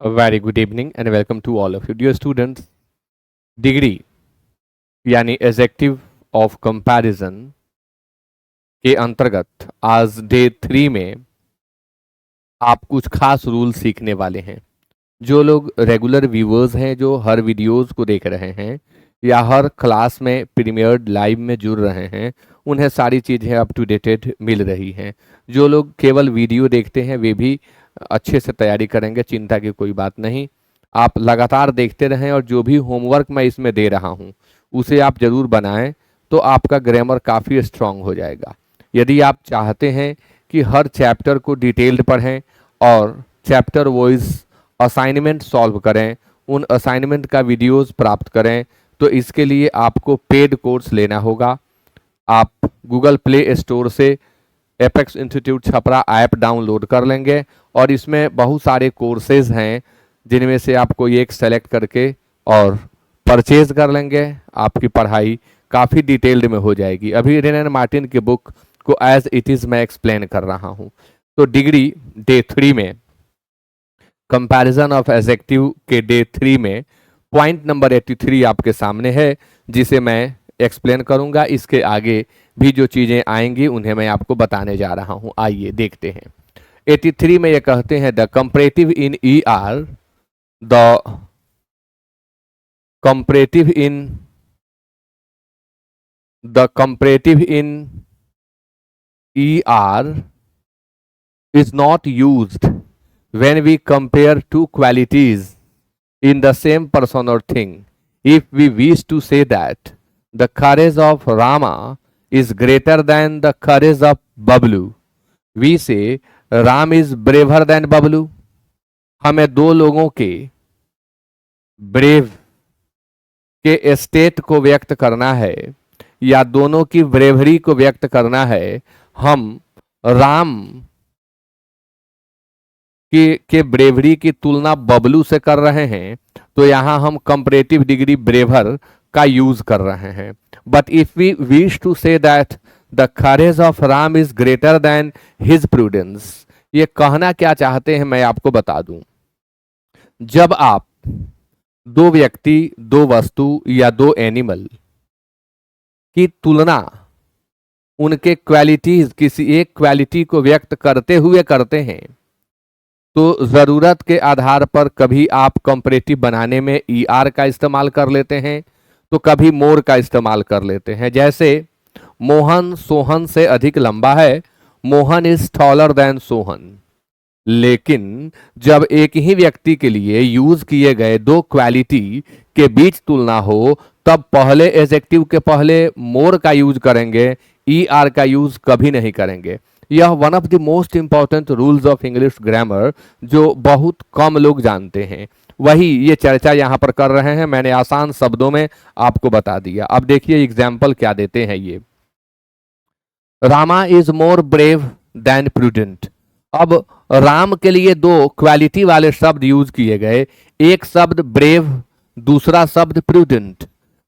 A very good evening and welcome to all of you. Dear students, degree यानी adjective of comparison के अंतर्गत आज day 3 में आप कुछ खास रूल सीखने वाले हैं। जो लोग रेगुलर व्यूअर्स हैं, जो हर वीडियोस को देख रहे हैं या हर क्लास में प्रीमियर्ड लाइव में जुड़ रहे हैं, उन्हें सारी चीज़ें अप टू डेटेड मिल रही हैं। जो लोग केवल वीडियो देखते हैं वे भी अच्छे से तैयारी करेंगे, चिंता की कोई बात नहीं। आप लगातार देखते रहें और जो भी होमवर्क मैं इसमें दे रहा हूँ उसे आप ज़रूर बनाएं, तो आपका ग्रामर काफ़ी स्ट्रांग हो जाएगा। यदि आप चाहते हैं कि हर चैप्टर को डिटेल्ड पढ़ें और चैप्टर वाइज असाइनमेंट सॉल्व करें, उन असाइनमेंट का वीडियोस प्राप्त करें, तो इसके लिए आपको पेड कोर्स लेना होगा। आप गूगल प्ले स्टोर से apex institute Chhapra app download कर लेंगे और इसमें बहुत सारे कोर्सेज हैं जिनमें से आपको एक सेलेक्ट करके और परचेज कर लेंगे। आपकी पढ़ाई काफ़ी डिटेल्ड में हो जाएगी। अभी रेनन मार्टिन की बुक को एज इट इज़ मैं एक्सप्लेन कर रहा हूँ। तो डिग्री डे 3 में कंपैरिजन ऑफ एडजेक्टिव के डे 3 में पॉइंट नंबर 83 आपके सामने है, जिसे मैं एक्सप्लेन करूंगा। इसके आगे भी जो चीज़ें आएंगी उन्हें मैं आपको बताने जा रहा हूं। आइए देखते हैं। 83 में ये कहते हैं the comparative in E R the comparative in E R is not used when we compare two qualities in the same person or thing. If we wish to say that the courage of Rama is greater than the courage of Bablu, we say Ram is braver than Bablu. हमें दो लोगों के brave के state को व्यक्त करना है या दोनों की ब्रेवरी को व्यक्त करना है। हम राम के ब्रेवरी की तुलना बबलू से कर रहे हैं, तो यहाँ हम कंपैरेटिव डिग्री ब्रेवर का यूज कर रहे हैं। But if we wish to say that the courage of Ram is greater than his prudence, ये कहना क्या चाहते हैं मैं आपको बता दूं। जब आप दो व्यक्ति, दो वस्तु या दो एनिमल की तुलना उनके क्वालिटीज, किसी एक क्वालिटी को व्यक्त करते हुए करते हैं, तो ज़रूरत के आधार पर कभी आप कंपैरेटिव बनाने में ई आर का इस्तेमाल कर लेते हैं, तो कभी मोर का इस्तेमाल कर लेते हैं। जैसे मोहन सोहन से अधिक लंबा है, Mohan is taller then Sohan. लेकिन जब एक ही व्यक्ति के लिए यूज किए गए दो क्वालिटी के बीच तुलना हो, तब पहले एडजेक्टिव के पहले मोर का यूज करेंगे, ई आर का यूज कभी नहीं करेंगे। यह one of the most important rules of English grammar जो बहुत कम लोग जानते हैं, वही ये चर्चा यहाँ पर कर रहे हैं। मैंने आसान शब्दों में आपको बता दिया। अब देखिए एग्जाम्पल क्या देते हैं ये। Rama is more brave than prudent. अब राम के लिए दो क्वालिटी वाले शब्द यूज किए गए, एक शब्द ब्रेव, दूसरा शब्द प्रूडेंट।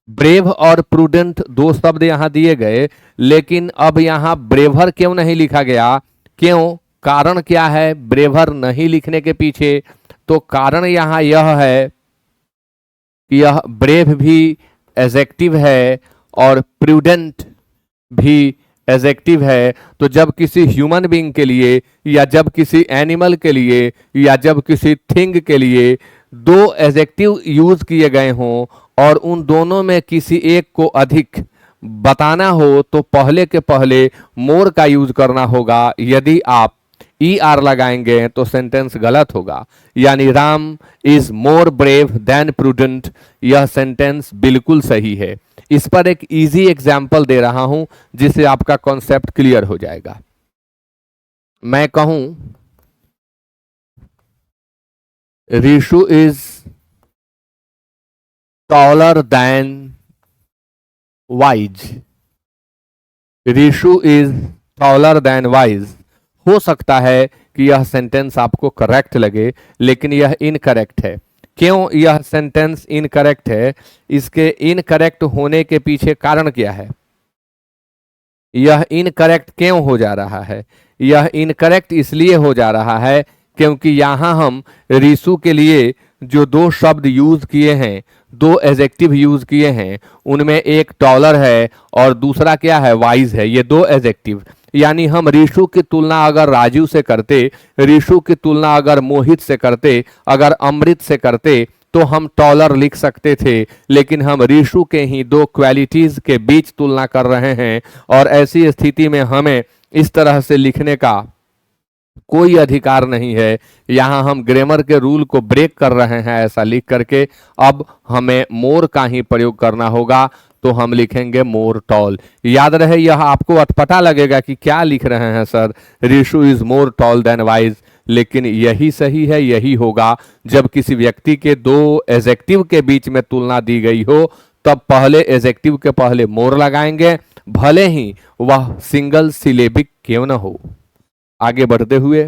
ब्रेव और प्रूडेंट दो शब्द यहां दिए गए, लेकिन अब यहां ब्रेवर क्यों नहीं लिखा गया? क्यों? कारण क्या है ब्रेवर नहीं लिखने के पीछे? तो कारण यहां यह है कि यह ब्रेव भी एडजेक्टिव है और प्रूडेंट भी एडजेक्टिव है। तो जब किसी ह्यूमन बीइंग के लिए या जब किसी एनिमल के लिए या जब किसी थिंग के लिए दो एडजेक्टिव यूज किए गए हों और उन दोनों में किसी एक को अधिक बताना हो, तो पहले के पहले मोर का यूज करना होगा। यदि आप ई आर लगाएंगे तो सेंटेंस गलत होगा, यानी Ram is more brave than prudent, यह सेंटेंस बिल्कुल सही है। इस पर एक इजी एग्जाम्पल दे रहा हूं जिससे आपका कॉन्सेप्ट क्लियर हो जाएगा। मैं कहूं Rishu is taller then wise. Rishu is taller then wise. हो सकता है कि यह सेंटेंस आपको करेक्ट लगे, लेकिन यह इनकरेक्ट है। क्यों यह सेंटेंस इनकरेक्ट है? इसके इनकरेक्ट होने के पीछे कारण क्या है? यह इनकरेक्ट क्यों हो जा रहा है? यह इनकरेक्ट इसलिए हो जा रहा है क्योंकि यहाँ हम रीशु के लिए जो दो शब्द यूज किए हैं, दो एडजेक्टिव यूज किए हैं, उनमें एक टॉलर है और दूसरा क्या है, वाइज है। ये दो एडजेक्टिव, यानी हम रीशु की तुलना अगर राजू से करते, रीशु की तुलना अगर मोहित से करते, अगर अमृत से करते, तो हम टॉलर लिख सकते थे। लेकिन हम रीशु के ही दो क्वालिटीज के बीच तुलना कर रहे हैं और ऐसी स्थिति में हमें इस तरह से लिखने का कोई अधिकार नहीं है। यहाँ हम ग्रामर के रूल को ब्रेक कर रहे हैं ऐसा लिख करके। अब हमें मोर का ही प्रयोग करना होगा, तो हम लिखेंगे मोर टॉल। याद रहे, यह आपको अटपटा लगेगा कि क्या लिख रहे हैं sir, Rishu is more tall than wise, लेकिन यही सही है, यही होगा। जब किसी व्यक्ति के दो एडजेक्टिव के बीच में तुलना दी गई हो, तब पहले एडजेक्टिव के पहले मोर लगाएंगे, भले ही वह सिंगल सिलेबिक क्यों न हो। आगे बढ़ते हुए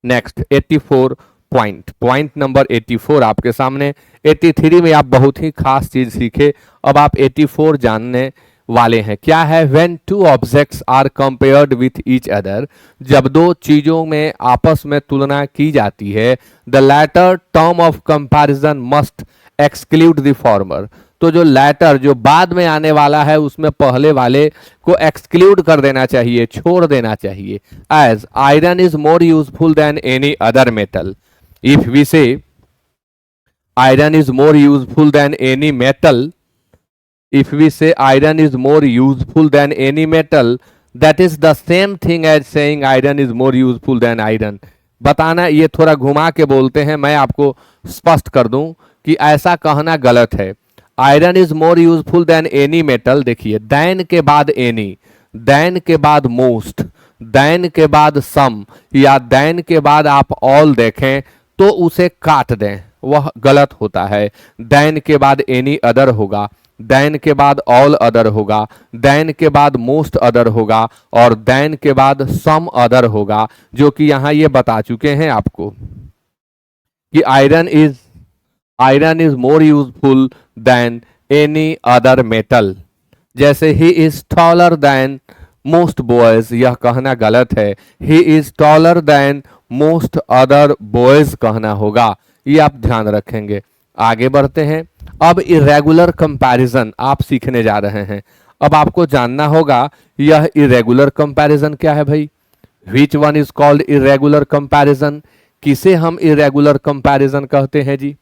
नेक्स्ट 84 पॉइंट नंबर 84 आपके सामने। 83 में आप बहुत ही खास चीज सीखे, अब आप 84 जानने वाले हैं। क्या है, when two objects are compared with each other, जब दो चीजों में आपस में तुलना की जाती है, the letter term of comparison must exclude the former, तो जो लैटर जो बाद में आने वाला है उसमें पहले वाले को एक्सक्लूड कर देना चाहिए, छोड़ देना चाहिए। As iron is more useful than any other metal, if we say iron is more useful than any metal, if we say iron is more useful than any metal, that is the same thing as saying iron is more useful than iron। बताना, ये थोड़ा घुमा के बोलते हैं, मैं आपको स्पष्ट कर दूं कि ऐसा कहना गलत है। Iron is more useful than any metal, देखिए दैन के बाद एनी, दैन के बाद मोस्ट, दैन के बाद सम, या दैन के बाद आप ऑल देखें तो उसे काट दें, वह गलत होता है। दैन के बाद एनी अदर होगा, दैन के बाद ऑल अदर होगा, दैन के बाद मोस्ट अदर होगा और दैन के बाद सम अदर होगा, जो कि यहां ये बता चुके हैं आपको कि iron is more useful than any other metal. जैसे he is taller than most boys, यह कहना गलत है, he is taller than most other boys कहना होगा, ये आप ध्यान रखेंगे। आगे बढ़ते हैं, अब इरेगुलर कंपैरिजन आप सीखने जा रहे हैं। अब आपको जानना होगा यह इरेगुलर कंपैरिजन क्या है भाई, which one is called irregular comparison, किसे हम इरेगुलर कंपैरिजन कहते हैं जी।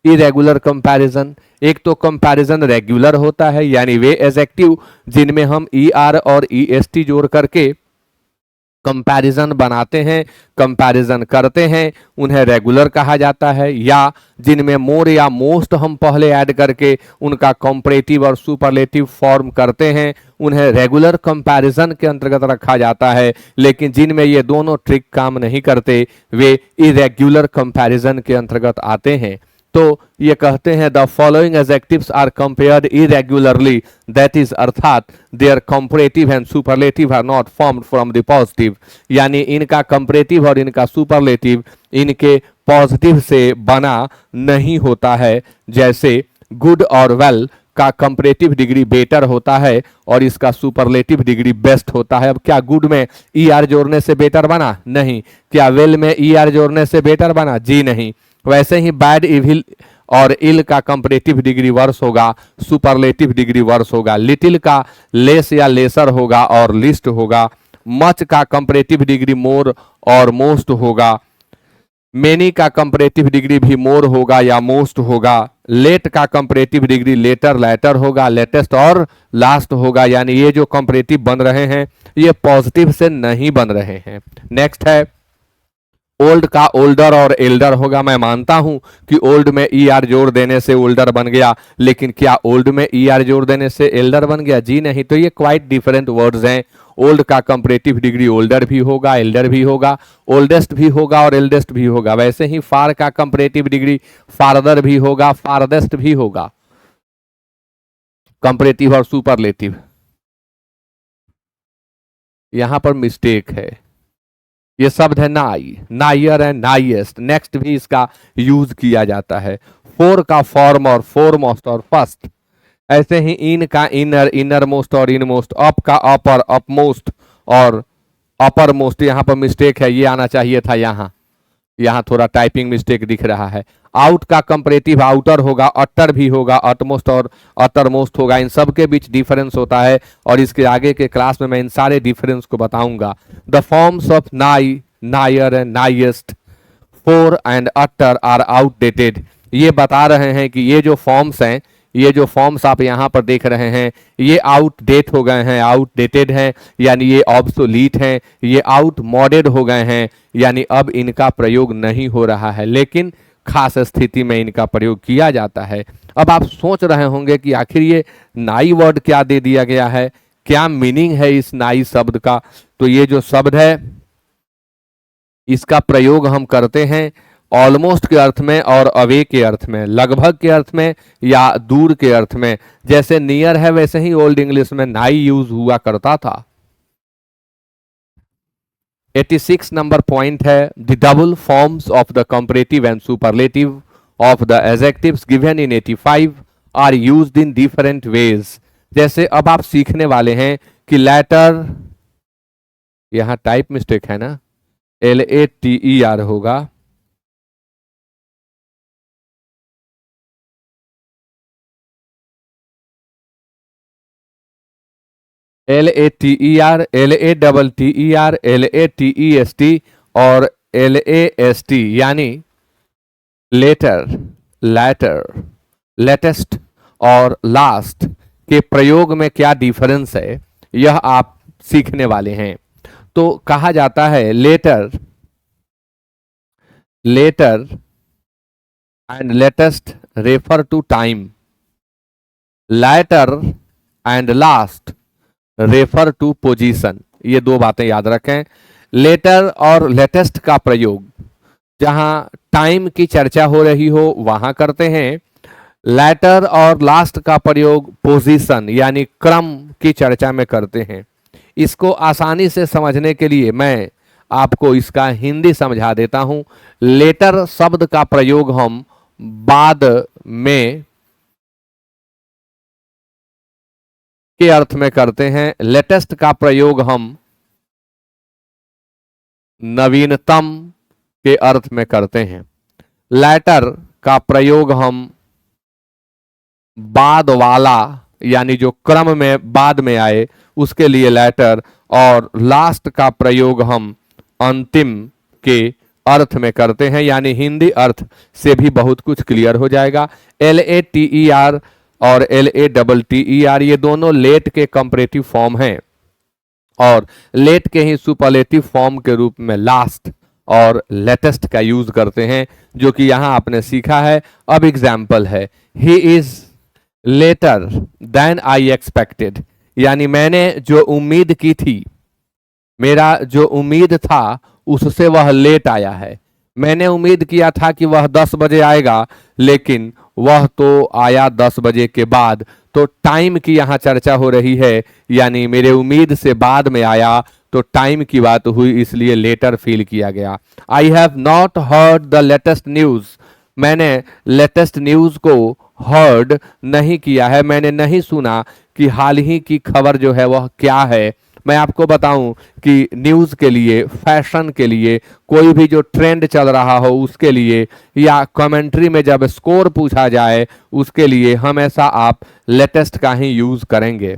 इरेगुलर कंपैरिजन, एक तो कंपैरिजन रेगुलर होता है, यानी वे एडजेक्टिव जिनमें हम ER और EST जोड़ करके कंपैरिजन बनाते हैं, कंपैरिजन करते हैं, उन्हें रेगुलर कहा जाता है। या जिनमें मोर या मोस्ट हम पहले ऐड करके उनका कंपैरेटिव और सुपरलेटिव फॉर्म करते हैं, उन्हें रेगुलर कंपैरिजन के अंतर्गत रखा जाता है। लेकिन जिनमें ये दोनों ट्रिक काम नहीं करते, वे इरेगुलर कंपैरिजन के अंतर्गत आते हैं। तो ये कहते हैं the following adjectives are compared irregularly, that is अर्थात their comparative and superlative are not formed from the positive, यानी इनका कंपैरेटिव और इनका सुपरलेटिव इनके पॉजिटिव से बना नहीं होता है। जैसे गुड और वेल का कंपैरेटिव डिग्री बेटर होता है और इसका सुपरलेटिव डिग्री बेस्ट होता है। अब क्या गुड में ER जोड़ने से बेटर बना? नहीं। क्या वेल में ER जोड़ने से बेटर बना? जी नहीं। वैसे ही बैड, इविल और इल का कंपैरेटिव डिग्री वर्स होगा, सुपरलेटिव डिग्री वर्स होगा। लिटिल का लेस या लेसर होगा और लिस्ट होगा। मच का कंपैरेटिव डिग्री मोर और मोस्ट होगा। मेनी का कंपैरेटिव डिग्री भी मोर होगा या मोस्ट होगा। लेट का कंपैरेटिव डिग्री लेटर, लैटर होगा। लेटेस्ट और लास्ट होगा। यानी ये जो कंपैरेटिव बन रहे हैं ये पॉजिटिव से नहीं बन रहे हैं। नेक्स्ट है ओल्ड का ओल्डर और एल्डर होगा। मैं मानता हूं कि ओल्ड में ER जोड़ देने से ओल्डर बन गया, लेकिन क्या ओल्ड में ER जोड़ देने से एल्डर बन गया? जी नहीं। तो ये क्वाइट डिफरेंट वर्ड्स हैं। ओल्ड का कंपैरेटिव डिग्री ओल्डर भी होगा, एल्डर भी होगा, ओल्डेस्ट भी होगा और एल्डेस्ट भी होगा। वैसे ही फार का कंपैरेटिव डिग्री फारदर भी होगा, फारदेस्ट भी होगा। कंपैरेटिव और सुपरलेटिव, यहां पर मिस्टेक है। ये शब्द है नाई, नायर एंड नाइएस्ट। नेक्स्ट भी इसका यूज किया जाता है। फोर का फॉर्म और फोरमोस्ट और फर्स्ट। ऐसे ही इन का इनर, इनर मोस्ट और इनमोस्ट। अप का अपर, अपमोस्ट और अपर मोस्ट, यहाँ पर मिस्टेक है, ये आना चाहिए था यहाँ, यहाँ थोड़ा टाइपिंग मिस्टेक दिख रहा है। आउट का कंपैरेटिव आउटर होगा, अटर भी होगा, अटमोस्ट और अटर मोस्ट होगा, इन सब के बीच डिफरेंस होता है और इसके आगे के क्लास में मैं इन सारे डिफरेंस को बताऊंगा। The forms of nigh, nigher and nighest, fore and utter are outdated. ये बता रहे हैं कि ये जो फॉर्म्स हैं, ये जो फॉर्म्स आप यहाँ पर देख रहे हैं, ये आउटडेट हो गए हैं, आउटडेटेड हैं, यानी ये ऑब्सोलीट हैं, ये आउटमॉडेड हो गए हैं, यानी अब इनका प्रयोग नहीं हो रहा है, लेकिन खास स्थिति में इनका प्रयोग किया जाता है। अब आप सोच रहे होंगे कि आखिर ये नाई वर्ड क्या दे दिया गया है, क्या मीनिंग है इस नाई शब्द का। तो ये जो शब्द है इसका प्रयोग हम करते हैं ऑलमोस्ट के अर्थ में और अवे के अर्थ में, लगभग के अर्थ में या दूर के अर्थ में। जैसे नियर है वैसे ही ओल्ड इंग्लिश में नाई यूज हुआ करता था। 86 नंबर पॉइंट है, the double forms of the comparative and superlative of the adjectives given in 85 are used in different ways. जैसे अब आप सीखने वाले हैं कि लेटर, यहां टाइप मिस्टेक है ना, LATER होगा, LATER, LATTER, LATEST और LAST, यानी लेटर, लैटर, लेटेस्ट और लास्ट के प्रयोग में क्या डिफरेंस है, यह आप सीखने वाले हैं। तो कहा जाता है later, later and latest refer to time, later and last refer to position. ये दो बातें याद रखें। लेटर और लेटेस्ट का प्रयोग जहां टाइम की चर्चा हो रही हो वहां करते हैं। लेटर और लास्ट का प्रयोग पोजीशन यानी क्रम की चर्चा में करते हैं। इसको आसानी से समझने के लिए मैं आपको इसका हिंदी समझा देता हूं। लेटर शब्द का प्रयोग हम बाद में के अर्थ में करते हैं, लेटेस्ट का प्रयोग हम नवीनतम के अर्थ में करते हैं। लेटर का प्रयोग हम बाद वाला यानी जो क्रम में बाद में आए उसके लिए लेटर, और लास्ट का प्रयोग हम अंतिम के अर्थ में करते हैं, यानी हिंदी अर्थ से भी बहुत कुछ क्लियर हो जाएगा। LATER और LATTER ये दोनों लेट के कंपैरेटिव फॉर्म हैं और लेट के ही सुपरलेटिव फॉर्म के रूप में लास्ट और लेटेस्ट का यूज करते हैं, जो कि यहां आपने सीखा है। अब एग्जाम्पल है, he is later than I expected, यानी मैंने जो उम्मीद की थी, मेरा जो उम्मीद था उससे वह लेट आया है। मैंने उम्मीद किया था कि वह 10 बजे आएगा, लेकिन वह तो आया 10 बजे के बाद। तो टाइम की यहाँ चर्चा हो रही है, यानी मेरे उम्मीद से बाद में आया, तो टाइम की बात हुई, इसलिए लेटर फील किया गया। I have not heard the latest news, मैंने लेटेस्ट न्यूज को हर्ड नहीं किया है, मैंने नहीं सुना कि हाल ही की खबर जो है वह क्या है। मैं आपको बताऊं कि न्यूज़ के लिए, फैशन के लिए, कोई भी जो ट्रेंड चल रहा हो उसके लिए, या कमेंट्री में जब स्कोर पूछा जाए उसके लिए हमेशा आप लेटेस्ट का ही यूज़ करेंगे।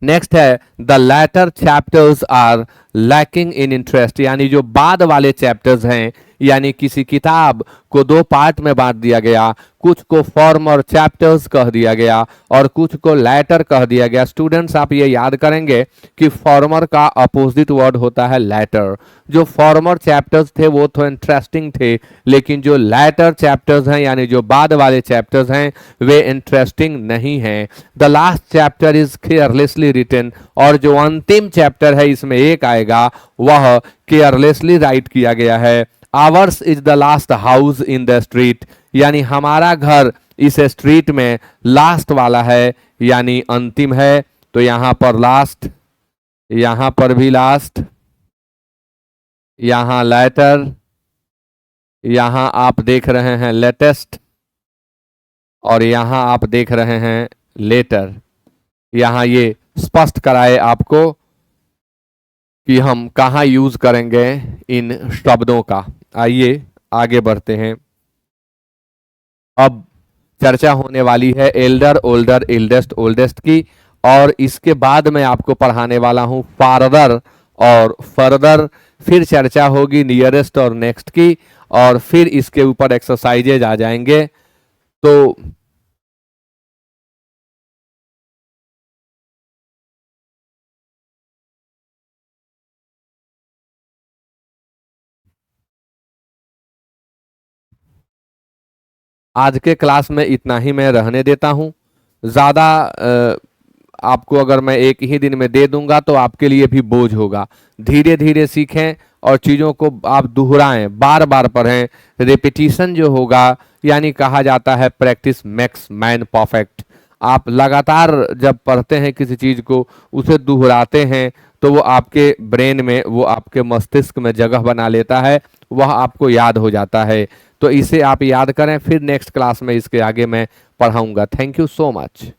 नेक्स्ट है, the latter chapters are lacking in interest, यानी जो बाद वाले चैप्टर्स हैं, यानी किसी किताब को दो पार्ट में बांट दिया गया, कुछ को फॉर्मर चैप्टर्स कह दिया गया और कुछ को लैटर कह दिया गया। स्टूडेंट्स आप ये याद करेंगे कि फॉर्मर का अपोजिट वर्ड होता है लैटर। जो फॉर्मर चैप्टर्स थे वो तो इंटरेस्टिंग थे, लेकिन जो लैटर चैप्टर्स हैं यानी जो बाद वाले चैप्टर्स हैं वे इंटरेस्टिंग नहीं हैं। The last chapter is carelessly written, और जो अंतिम चैप्टर है इसमें एक आएगा वह केयरलेसली राइट किया गया है। Hours is the last house in the street, यानी हमारा घर इस स्ट्रीट में लास्ट वाला है, यानी अंतिम है। तो यहां पर लास्ट, यहां पर भी लास्ट, यहां लेटर, यहां आप देख रहे हैं लेटेस्ट, और यहां आप देख रहे हैं लेटर। यहां ये स्पष्ट कराए आपको कि हम कहाँ यूज करेंगे इन शब्दों का। आइए आगे बढ़ते हैं। अब चर्चा होने वाली है एल्डर, ओल्डर, एल्डेस्ट, ओल्डेस्ट की, और इसके बाद मैं आपको पढ़ाने वाला हूं फारदर और फर्दर। फिर चर्चा होगी नियरेस्ट और नेक्स्ट की, और फिर इसके ऊपर एक्सरसाइजेज आ जाएंगे। तो आज के क्लास में इतना ही मैं रहने देता हूं। ज़्यादा आपको अगर मैं एक ही दिन में दे दूंगा तो आपके लिए भी बोझ होगा। धीरे धीरे सीखें और चीज़ों को आप दोहराएं, बार बार पढ़ें। रिपीटिशन जो होगा, यानी कहा जाता है प्रैक्टिस मेक्स मैन परफेक्ट। आप लगातार जब पढ़ते हैं किसी चीज़ को, उसे दोहराते हैं, तो वो आपके ब्रेन में, वो आपके मस्तिष्क में जगह बना लेता है, वह आपको याद हो जाता है। तो इसे आप याद करें, फिर नेक्स्ट क्लास में इसके आगे मैं पढ़ाऊंगा। Thank you so much.